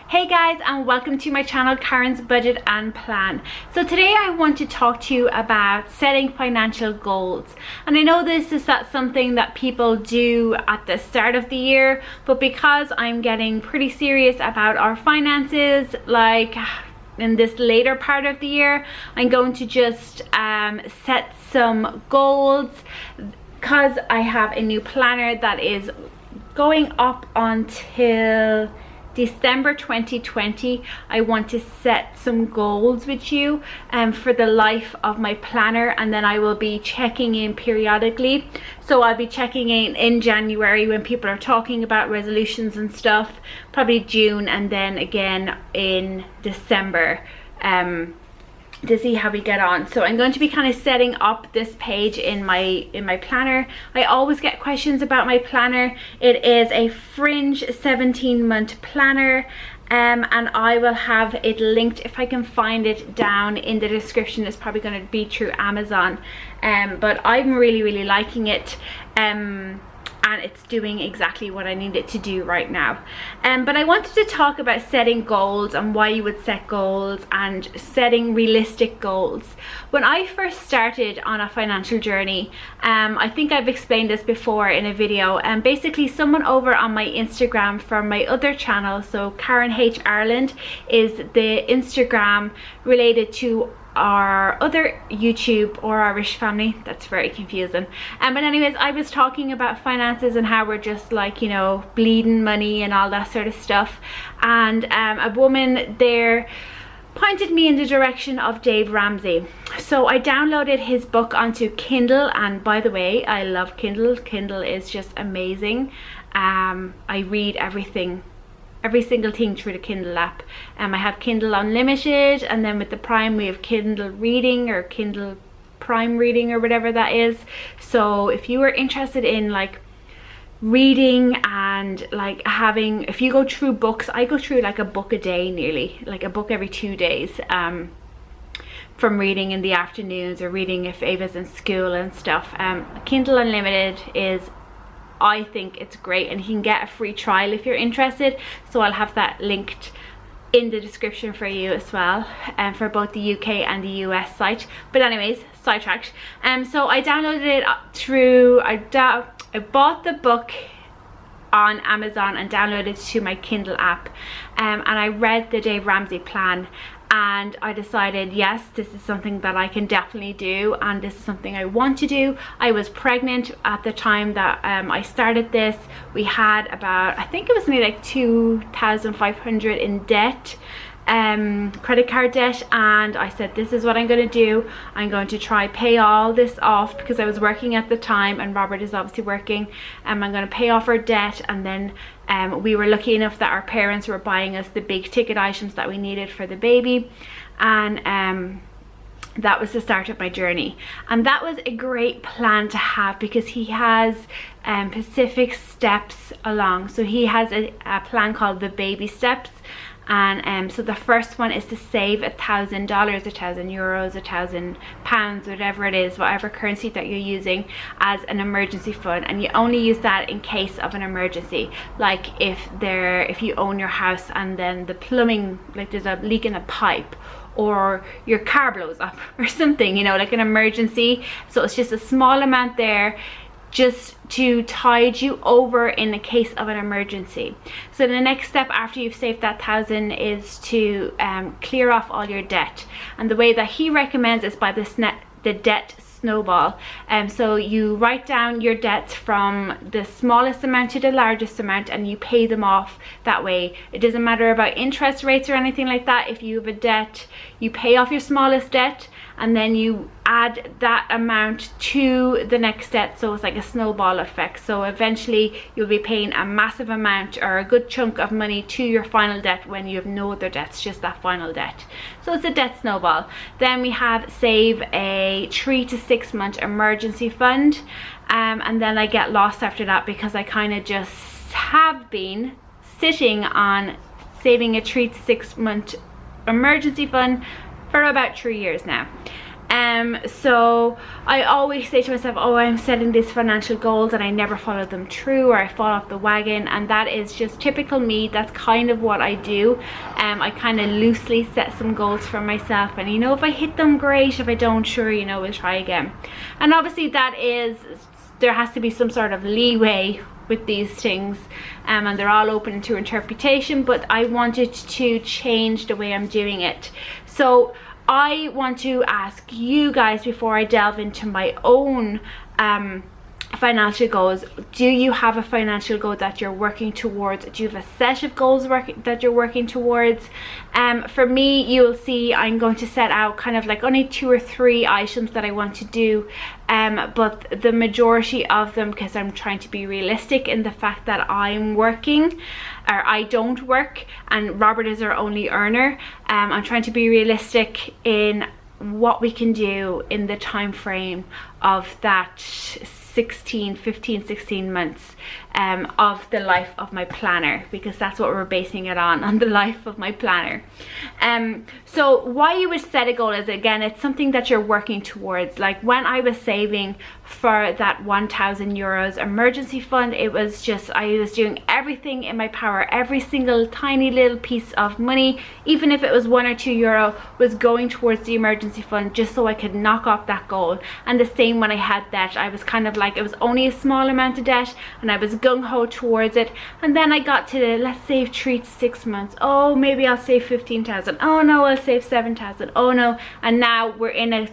Hey guys, and welcome to my channel, Karen's Budget and Plan. So today I want to talk to you about setting financial goals. And I know this is something that people do at the start of the year, but because I'm getting pretty serious about our finances, like in this later part of the year, I'm going to just set some goals because I have a new planner that is going up until December 2020. I want to set some goals with you for the life of my planner, and then I will be checking in periodically. So I'll be checking in January when people are talking about resolutions and stuff, probably June, and then again in December to see how we get on. So I'm going to be kind of setting up this page in my planner. I always get questions about my planner. It is a Fringe 17-month planner, and I will have it linked if I can find it down in the description. It's probably going to be through Amazon, but I'm really liking it. And it's doing exactly what I need it to do right now. But I wanted to talk about setting goals and why you would set goals and setting realistic goals. When I first started on a financial journey, I think I've explained this before in a video, and basically someone over on my Instagram from my other channel, so Karen H Ireland is the Instagram related to our other YouTube or Irish family. That's very confusing. But anyways, I was talking about finances and how we're just like, you know, bleeding money and all that sort of stuff, and a woman there pointed me in the direction of Dave Ramsey. So I downloaded his book onto Kindle, and by the way, I love Kindle. Kindle is just amazing. I read every single thing through the Kindle app. I have Kindle Unlimited, and then with the Prime we have Kindle Reading or Kindle Prime Reading or whatever that is. So if you are interested in like reading and like having, if you go through books, I go through like a book a day, nearly like a book every 2 days, from reading in the afternoons or reading if Ava's in school and stuff. Kindle Unlimited is, I think it's great, and you can get a free trial if you're interested, so I'll have that linked in the description for you as well, for both the UK and the US site. But anyways, sidetracked. So I downloaded it through, I bought the book on Amazon and downloaded it to my Kindle app, and I read the Dave Ramsey plan, and I decided, yes, this is something that I can definitely do, and this is something I want to do. I was pregnant at the time that I started this. We had about, I think it was maybe like 2,500 in debt, credit card debt, and I said, this is what I'm going to do. I'm going to try pay all this off because I was working at the time, and Robert is obviously working. I'm going to pay off our debt, and then we were lucky enough that our parents were buying us the big ticket items that we needed for the baby, and that was the start of my journey. And that was a great plan to have because he has specific steps along. So he has a plan called the baby steps, and so the first one is to save $1,000, €1,000, £1,000, whatever it is, whatever currency that you're using, as an emergency fund. And you only use that in case of an emergency, like if you own your house and then the plumbing, like there's a leak in a pipe, or your car blows up or something, you know, like an emergency. So it's just a small amount there, just to tide you over in the case of an emergency. So the next step after you've saved that 1,000 is to clear off all your debt, and the way that he recommends is by the debt snowball. So you write down your debts from the smallest amount to the largest amount, and you pay them off that way. It doesn't matter about interest rates or anything like that. If you have a debt, you pay off your smallest debt, and then you add that amount to the next debt, so it's like a snowball effect. So eventually you'll be paying a massive amount or a good chunk of money to your final debt when you have no other debts, just that final debt. So it's a debt snowball. Then we have save a 3 to 6 month emergency fund, and then I get lost after that because I kind of just have been sitting on saving a 3 to 6 month emergency fund for about 3 years now. So I always say to myself, oh, I'm setting these financial goals and I never follow them through, or I fall off the wagon, and that is just typical me. That's kind of what I do. I kind of loosely set some goals for myself, and you know, if I hit them, great. If I don't, sure, you know, we'll try again. And obviously that is, there has to be some sort of leeway with these things, and they're all open to interpretation, but I wanted to change the way I'm doing it. So I want to ask you guys, before I delve into my own financial goals, do you have a financial goal that you're working towards? Do you have a set of goals that you're working towards? For me, you'll see I'm going to set out kind of like only 2 or 3 items that I want to do, but the majority of them, because I'm trying to be realistic in the fact that I'm working, or I don't work, and Robert is our only earner. I'm trying to be realistic in what we can do in the time frame of that 15, 16 months of the life of my planner, because that's what we're basing it on the life of my planner. So why you would set a goal is, again, it's something that you're working towards. Like when I was saving for that 1,000 euros emergency fund, it was just, I was doing everything in my power. Every single tiny little piece of money, even if it was 1 or 2 euro, was going towards the emergency fund, just so I could knock off that goal. And the same when I had debt, I was kind of like, it was only a small amount of debt and I was gung-ho towards it, and then I got to, let's save 3 to 6 months. Oh, maybe I'll save 15,000. Oh no, I'll save 7,000. Oh no. And now we're in a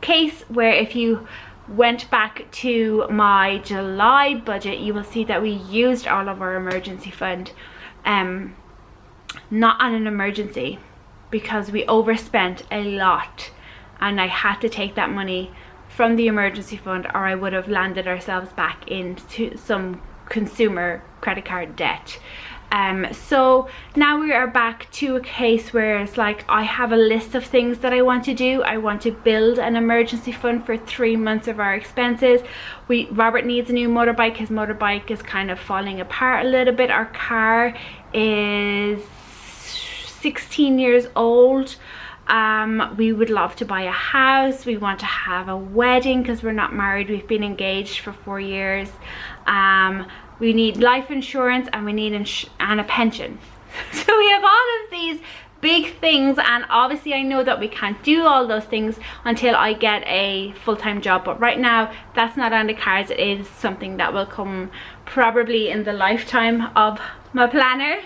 case where if you went back to my July budget, you will see that we used all of our emergency fund, not on an emergency, because we overspent a lot, and I had to take that money from the emergency fund, or I would have landed ourselves back into some consumer credit card debt. So now we are back to a case where it's like, I have a list of things that I want to do. I want to build an emergency fund for 3 months of our expenses. Robert needs a new motorbike. His motorbike is kind of falling apart a little bit. Our car is 16 years old. We would love to buy a house. We want to have a wedding because we're not married. We've been engaged for 4 years. We need life insurance, and we need and a pension. So we have all of these big things, and obviously I know that we can't do all those things until I get a full-time job, but right now that's not on the cards. It is something that will come probably in the lifetime of my planner.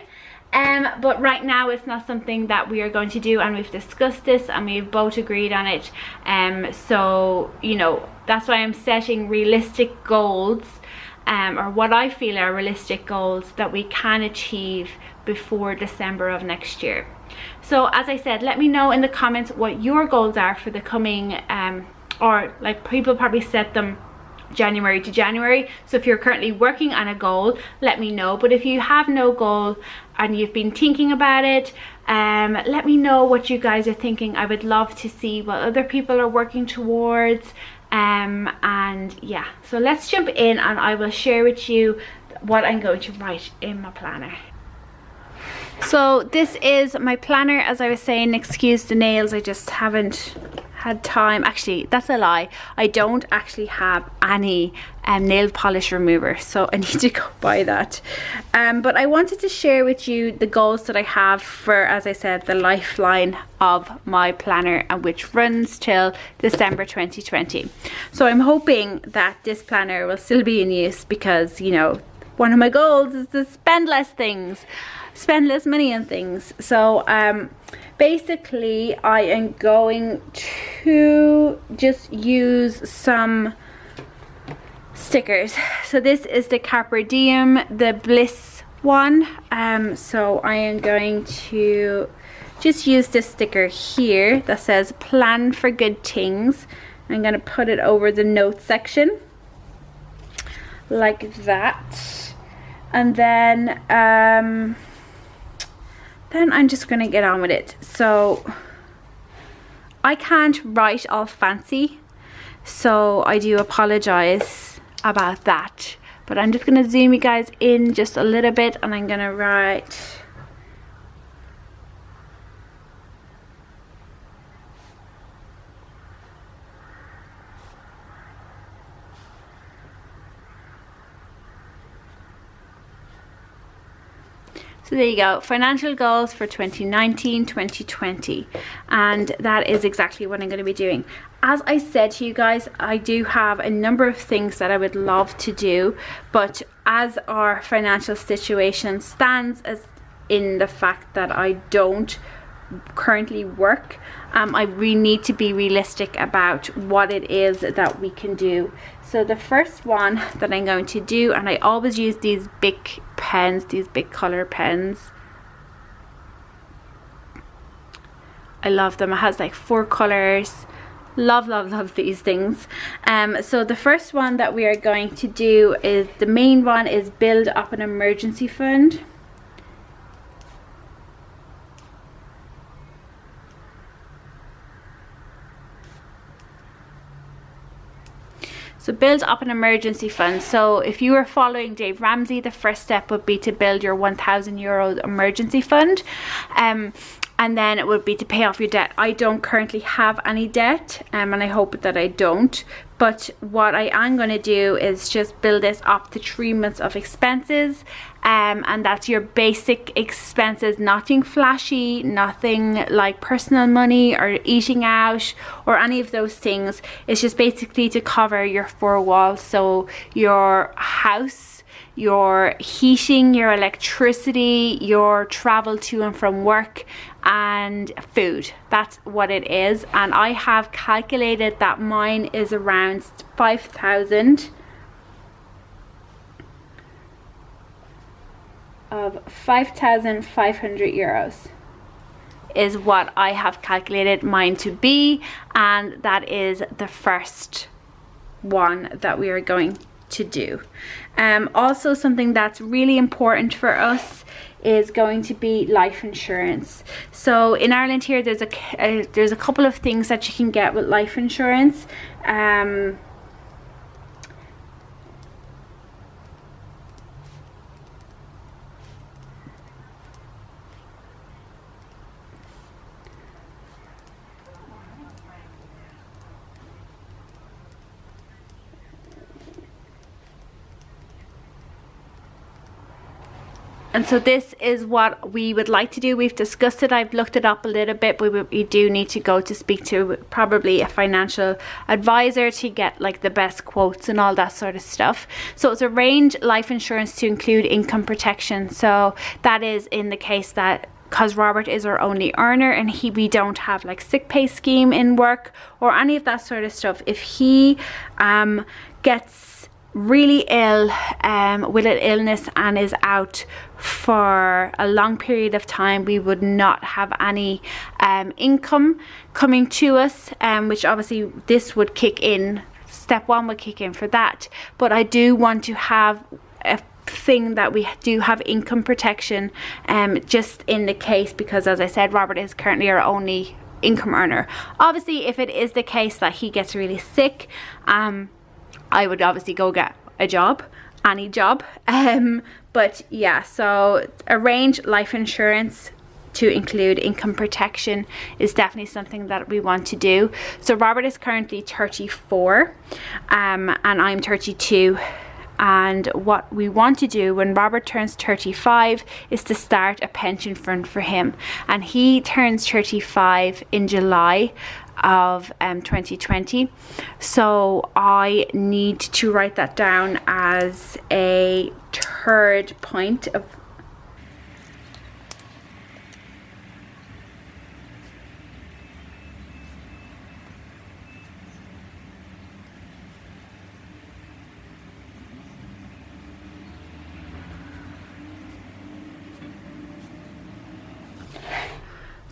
But right now it's not something that we are going to do, and we've discussed this and we've both agreed on it. So you know, that's why I'm setting realistic goals, or what I feel are realistic goals that we can achieve before December of next year. So as I said, let me know in the comments what your goals are for the coming, or like people probably set them January to January. So if you're currently working on a goal, let me know. But if you have no goal and you've been thinking about it, let me know what you guys are thinking. I would love to see what other people are working towards. And yeah, so let's jump in and I will share with you what I'm going to write in my planner. So this is my planner. As I was saying, excuse the nails, I just haven't had time. Actually, that's a lie. I don't actually have any nail polish remover, so I need to go buy that. But I wanted to share with you the goals that I have for, as I said, the lifeline of my planner, and which runs till December 2020. So I'm hoping that this planner will still be in use, because you know, one of my goals is to spend less money on things. So basically I am going to just use some stickers. So this is the Carpe Diem, the Bliss one. So I am going to just use this sticker here that says plan for good things. I'm going to put it over the notes section like that, and then I'm just going to get on with it. So I can't write all fancy, so I do apologize about that, but I'm just going to zoom you guys in just a little bit, and I'm going to write So there you go, financial goals for 2019-2020, and that is exactly what I'm going to be doing. As I said to you guys, I do have a number of things that I would love to do, but as our financial situation stands, as in the fact that I don't currently work, we need to be realistic about what it is that we can do. So the first one that I'm going to do, and I always use these big pens, these big color pens. I love them. It has like 4 colors. Love these things. So the first one that we are going to do is, the main one is build up an emergency fund. So build up an emergency fund. So if you were following Dave Ramsey, the first step would be to build your €1,000 emergency fund. And then it would be to pay off your debt. I don't currently have any debt, and I hope that I don't. But what I am going to do is just build this up to 3 months of expenses. And that's your basic expenses, nothing flashy, nothing like personal money or eating out or any of those things. It's just basically to cover your 4 walls. So your house, your heating, your electricity, your travel to and from work, and food. That's what it is. And I have calculated that mine is around 5,000 of €5,500 is what I have calculated mine to be, and that is the first one that we are going to do. Also, something that's really important for us is going to be life insurance. So in Ireland here, there's a couple of things that you can get with life insurance. And so this is what we would like to do. We've discussed it, I've looked it up a little bit, but we do need to go to speak to probably a financial advisor to get like the best quotes and all that sort of stuff. So it's arrange life insurance to include income protection. So that is in the case that, because Robert is our only earner and we don't have like sick pay scheme in work or any of that sort of stuff. If he gets really ill with an illness and is out for a long period of time, we would not have any income coming to us, which obviously this would kick in. Step 1 would kick in for that. But I do want to have a thing that we do have income protection, just in the case, because as I said, Robert is currently our only income earner. Obviously, if it is the case that he gets really sick, I would obviously go get a job, any job. But yeah, so arrange life insurance to include income protection is definitely something that we want to do. So Robert is currently 34, and I'm 32. And what we want to do when Robert turns 35 is to start a pension fund for him. And he turns 35 in July of 2020. So I need to write that down as a third point of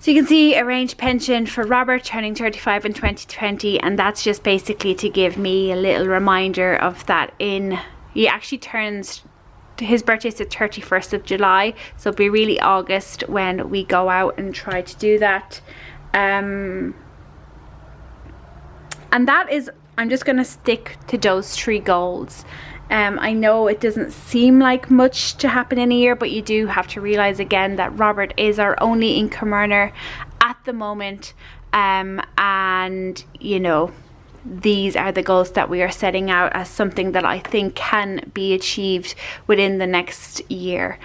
So you can see arranged pension for Robert turning 35 in 2020, and that's just basically to give me a little reminder of that. He actually turns, his birthday is the 31st of July, so it'll be really August when we go out and try to do that. And that is, I'm just going to stick to those 3 goals. I know it doesn't seem like much to happen in a year, but you do have to realize again that Robert is our only income earner at the moment, and you know, these are the goals that we are setting out as something that I think can be achieved within the next year.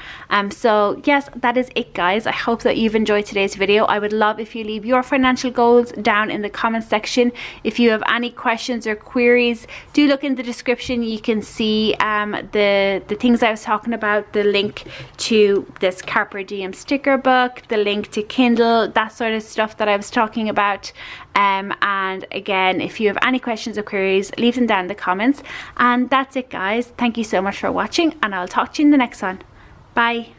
So yes, that is it, guys. I hope that you've enjoyed today's video. I would love if you leave your financial goals down in the comment section. If you have any questions or queries, do look in the description. You can see the things I was talking about, the link to this Carpe Diem sticker book, the link to Kindle, that sort of stuff that I was talking about. And again, if you have any questions or queries, leave them down in the comments. And that's it, guys. Thank you so much for watching, and I'll talk to you in the next one. Bye.